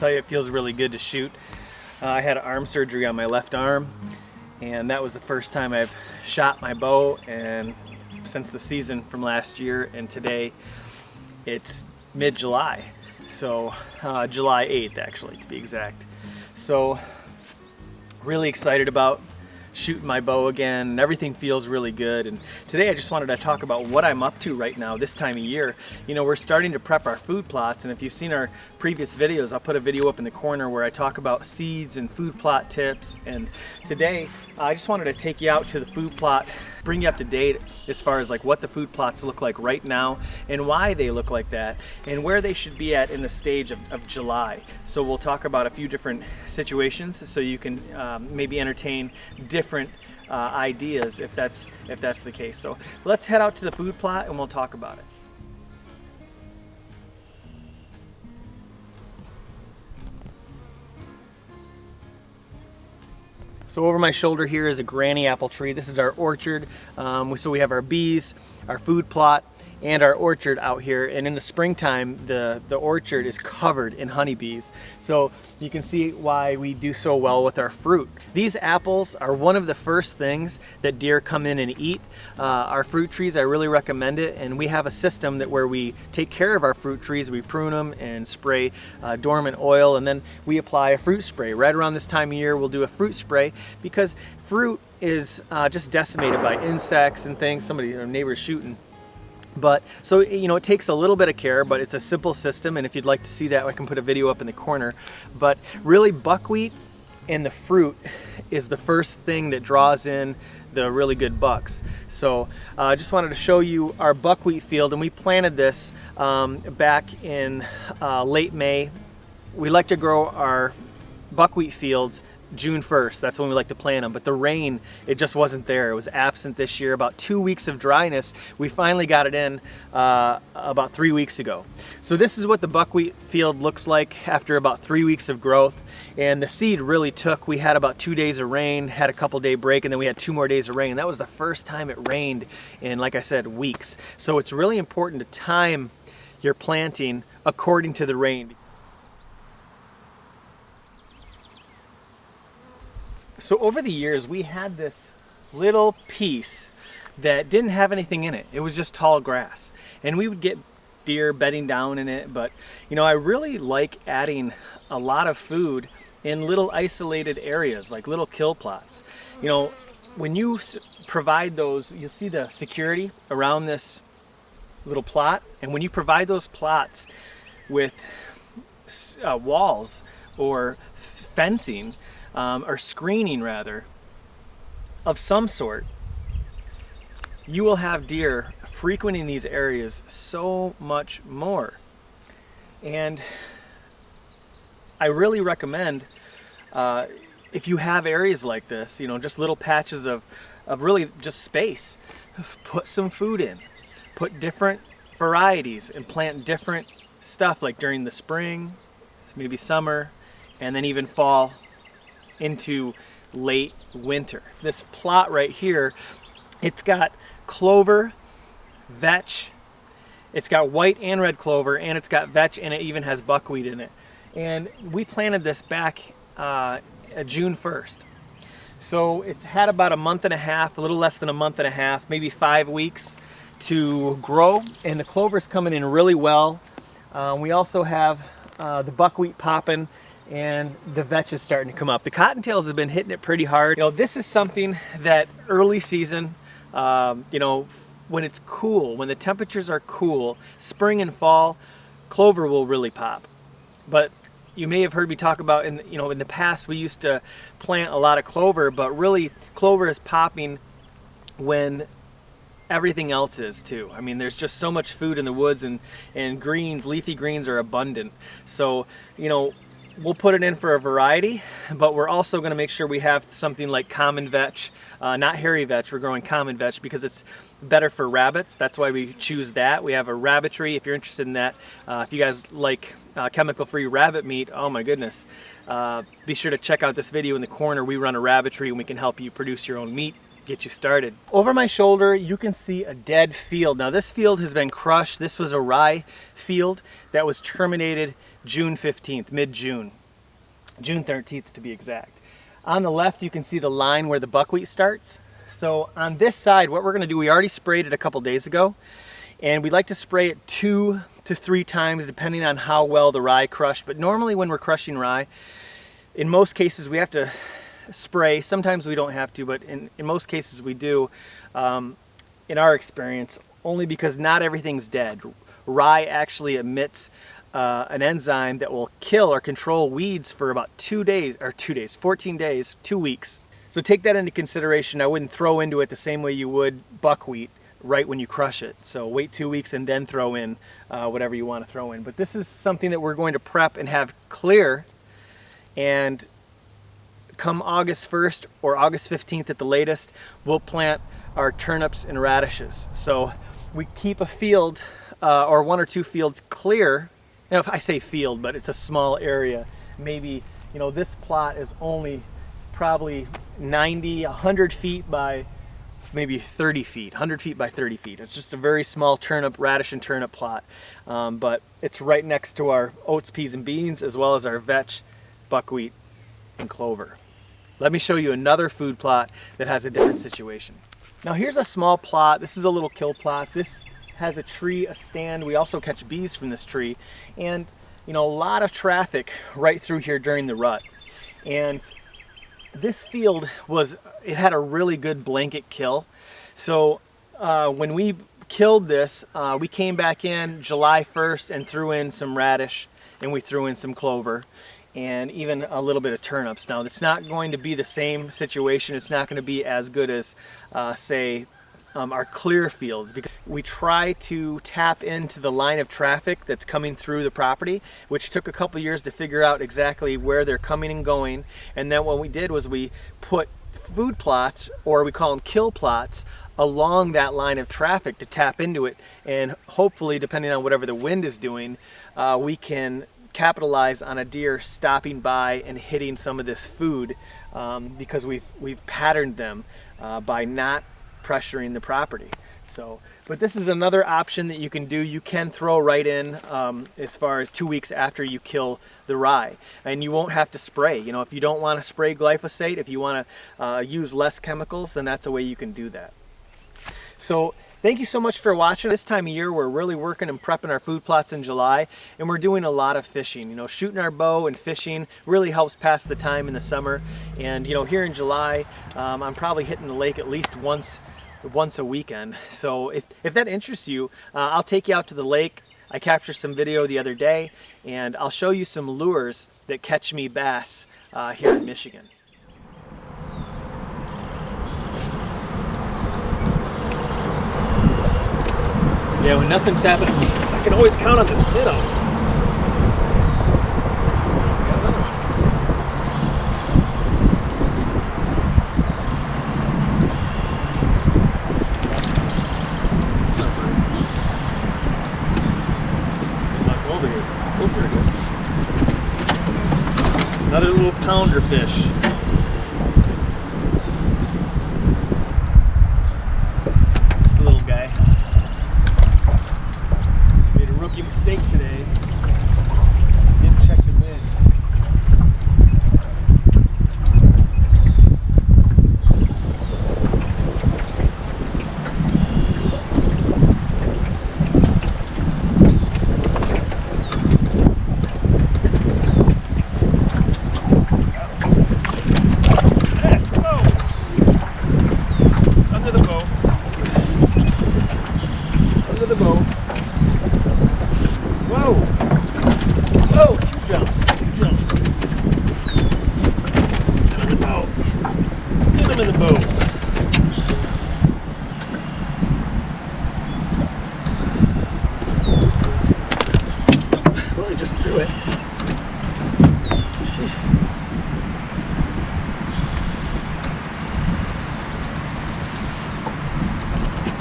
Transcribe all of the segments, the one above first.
tell you, it feels really good to shoot. I had arm surgery on my left arm, and that was the first time I've shot my bow, and since the season from last year, and today it's mid-July, so July 8th actually, to be exact. So really excited about shooting my bow again, and everything feels really good. And today I just wanted to talk about what I'm up to right now this time of year. You know, we're starting to prep our food plots, and if you've seen our previous videos, I'll put a video up in the corner where I talk about seeds and food plot tips. And today I just wanted to take you out to the food plot, bring you up to date as far as like what the food plots look like right now and why they look like that and where they should be at in the stage of July. So we'll talk about a few different situations so you can maybe entertain different ideas if that's the case. So let's head out to the food plot and we'll talk about it. So over my shoulder here is a granny apple tree. This is our orchard. So we have our bees, our food plot, and our orchard out here. And in the springtime, the orchard is covered in honeybees. So you can see why we do so well with our fruit. These apples are one of the first things that deer come in and eat. Our fruit trees, I really recommend it. And we have a system that where we take care of our fruit trees. We prune them and spray dormant oil, and then we apply a fruit spray. Right around this time of year, we'll do a fruit spray because fruit is just decimated by insects and things. Somebody, our neighbor's shooting. But so, you know, it takes a little bit of care, but it's a simple system. And if you'd like to see that, I can put a video up in the corner. But really, buckwheat and the fruit is the first thing that draws in the really good bucks. So I just wanted to show you our buckwheat field, and we planted this back in late May. We like to grow our buckwheat fields June 1st, that's when we like to plant them, but the rain, it just wasn't there. It was absent this year. About 2 weeks of dryness. We finally got it in about 3 weeks ago. So this is what the buckwheat field looks like after about 3 weeks of growth. And the seed really took, we had about 2 days of rain, had a couple day break, and then we had 2 more days of rain. That was the first time it rained in, like I said, weeks. So it's really important to time your planting according to the rain. So over the years, we had this little piece that didn't have anything in it. It was just tall grass. And we would get deer bedding down in it. But, you know, I really like adding a lot of food in little isolated areas, like little kill plots. You know, when you provide those, you'll see the security around this little plot. And when you provide those plots with walls or fencing, or screening rather, of some sort, you will have deer frequenting these areas so much more. And I really recommend, if you have areas like this, you know, just little patches of really just space, put some food in, put different varieties and plant different stuff, like during the spring, maybe summer, and then even fall into late winter. This plot right here, it's got clover, vetch, it's got white and red clover, and it's got vetch, and it even has buckwheat in it. And we planted this back June 1st. So it's had about a month and a half, a little less than a month and a half, maybe 5 weeks to grow, and the clover's coming in really well. We also have the buckwheat popping, and the vetch is starting to come up. The cottontails have been hitting it pretty hard. You know, this is something that early season, you know, when it's cool, when the temperatures are cool, spring and fall, clover will really pop. But you may have heard me talk about, in the past we used to plant a lot of clover, but really clover is popping when everything else is too. I mean, there's just so much food in the woods, and greens, leafy greens are abundant. So, you know, we'll put it in for a variety, but we're also going to make sure we have something like common vetch, not hairy vetch. We're growing common vetch because it's better for rabbits. That's why we choose that. We have a rabbitry if you're interested in that. If you guys like chemical-free rabbit meat, oh my goodness, be sure to check out this video in the corner. We run a rabbitry and we can help you produce your own meat, get you started. Over my shoulder, you can see a dead field. Now this field has been crushed. This was a rye field that was terminated June 15th, mid-June, June 13th to be exact. On the left you can see the line where the buckwheat starts. So on this side, what we're going to do, we already sprayed it a couple days ago, and we like to spray it 2 to 3 times depending on how well the rye crushed. But normally when we're crushing rye, in most cases we have to spray. Sometimes we don't have to, but in most cases we do, in our experience, only because not everything's dead. Rye actually emits an enzyme that will kill or control weeds for about 14 days, 2 weeks. So take that into consideration. I wouldn't throw into it the same way you would buckwheat right when you crush it. So wait 2 weeks and then throw in whatever you want to throw in. But this is something that we're going to prep and have clear, and come August 1st or August 15th at the latest, we'll plant our turnips and radishes. So we keep a field or 1 or 2 fields clear. Now, if I say field, but it's a small area. Maybe, you know, this plot is only probably 100 feet by maybe 30 feet, 100 feet by 30 feet. It's just a very small turnip, radish and turnip plot. But it's right next to our oats, peas, and beans, as well as our vetch, buckwheat, and clover. Let me show you another food plot that has a different situation. Now here's a small plot. This is a little kill plot. This has a tree, a stand. We also catch bees from this tree. And, you know, a lot of traffic right through here during the rut. And this field it had a really good blanket kill. So when we killed this, we came back in July 1st and threw in some radish, and we threw in some clover, and even a little bit of turnips. Now it's not going to be the same situation. It's not going to be as good as say our clear fields, because we try to tap into the line of traffic that's coming through the property, which took a couple years to figure out exactly where they're coming and going. And then what we did was we put food plots, or we call them kill plots, along that line of traffic to tap into it, and hopefully, depending on whatever the wind is doing, we can capitalize on a deer stopping by and hitting some of this food, because we've patterned them by not pressuring the property. So, but this is another option that you can do. You can throw right in as far as 2 weeks after you kill the rye, and you won't have to spray. You know, if you don't want to spray glyphosate, if you want to use less chemicals, then that's a way you can do that. So thank you so much for watching. This time of year, we're really working and prepping our food plots in July, and we're doing a lot of fishing. You know, shooting our bow and fishing really helps pass the time in the summer. And, you know, here in July, I'm probably hitting the lake at least once a weekend. So if that interests you, I'll take you out to the lake. I captured some video the other day, and I'll show you some lures that catch me bass here in Michigan. Yeah, when nothing's happening, I can always count on this minnow. Another little pounder fish. This little guy made a rookie mistake today. Didn't check the wind. Just threw it. Jeez.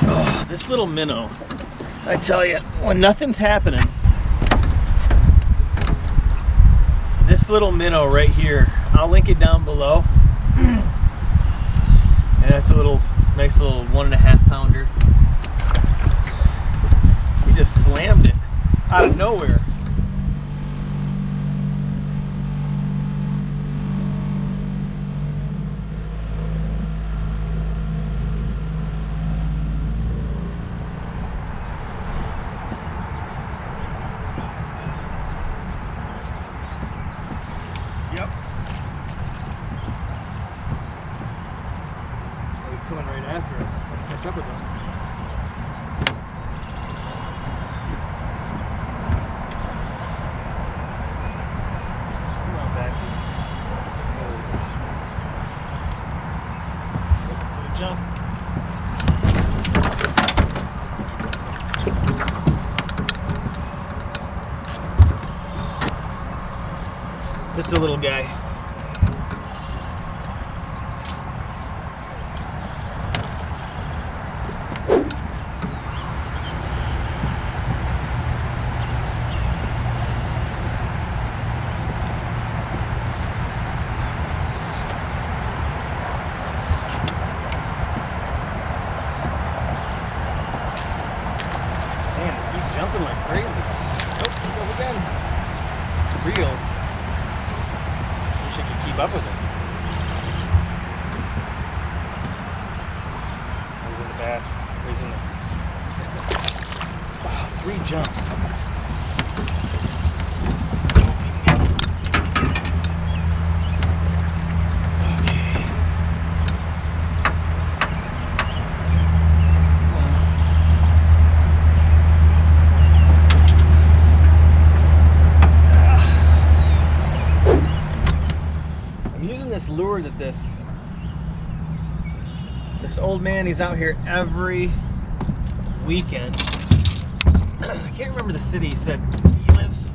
Oh, this little minnow, I tell you, when nothing's happening, this little minnow right here, I'll link it down below. And that's a nice little 1.5 pounder. He just slammed it out of nowhere. Yep. Oh, he's coming right after us. Let's catch up with him. Come on, Baxi. Good jump. Just a little guy. Man, they keep jumping like crazy. Oh, he goes again. It's real. Wish I could keep up with it. He's in the bass. He's in the... Wow, 3 jumps. This lure that this old man, he's out here every weekend. I can't remember the city he said he lives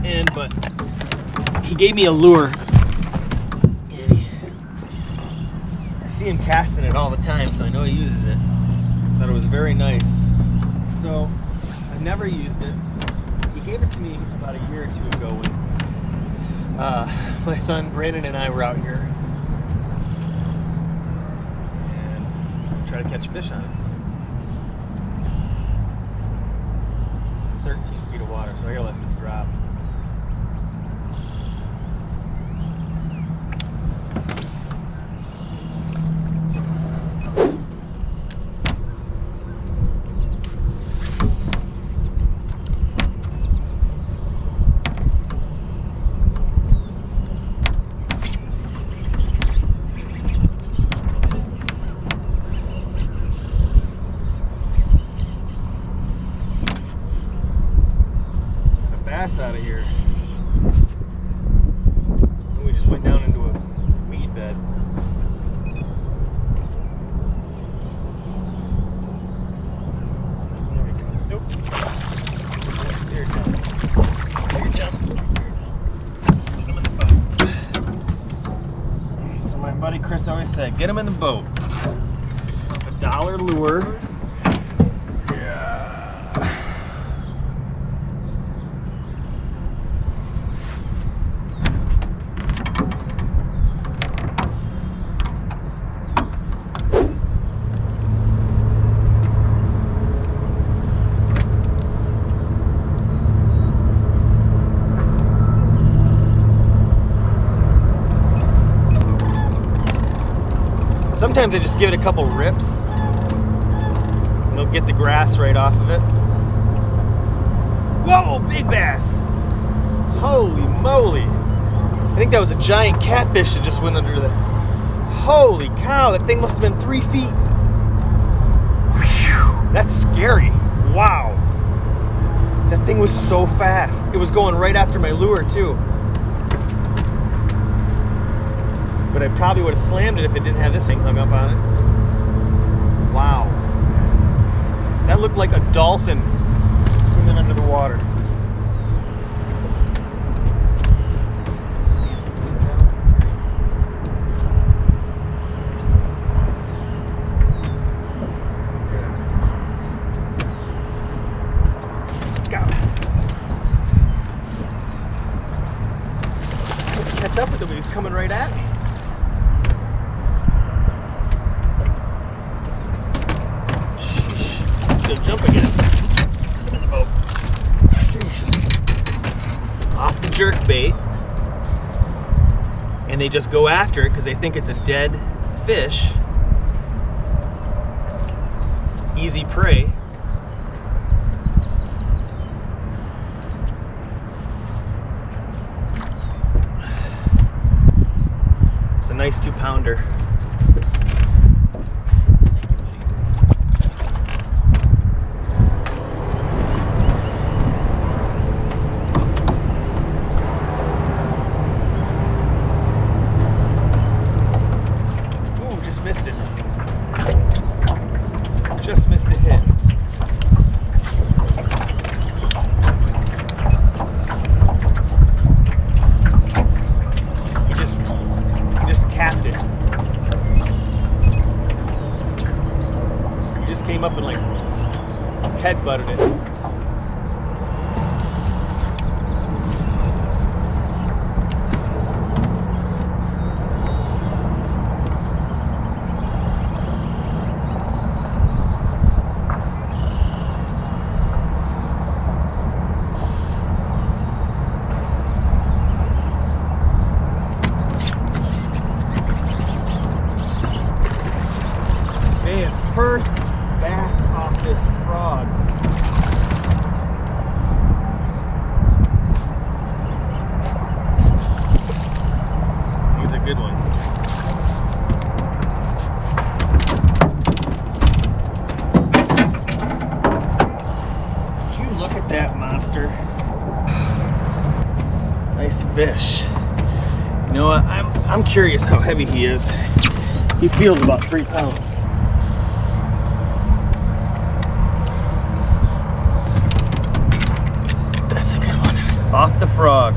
in, but he gave me a lure. And I see him casting it all the time, so I know he uses it. Thought it was very nice. So I've never used it. He gave it to me about a year or 2 ago when my son Brandon and I were out here and try to catch fish on it. 13 feet of water, so I gotta let this drop. Out of here. And we just went down into a weed bed. There we go. Nope. There it comes. There you jump. Get him in the boat. So my buddy Chris always said, get him in the boat. $1 lure. Sometimes I just give it a couple rips and it'll get the grass right off of it. Whoa, big bass! Holy moly! I think that was a giant catfish that just went under the... Holy cow, that thing must have been 3 feet. Whew, that's scary. Wow. That thing was so fast. It was going right after my lure too. But I probably would have slammed it if it didn't have this thing hung up on it. Wow. That looked like a dolphin swimming under the water. Got it. I had to catch up with him when he was coming right at me. Jump again. Oh, jeez. Off the jerk bait, and they just go after it because they think it's a dead fish. Easy prey. nice 2-pounder. Ooh, just missed it. Just missed a hit. Tapped it. He just came up and like head-butted it. First bass off this frog. He's a good one. Did you look at that monster? Nice fish. You know what? I'm curious how heavy he is. He feels about 3 pounds. Off the frog.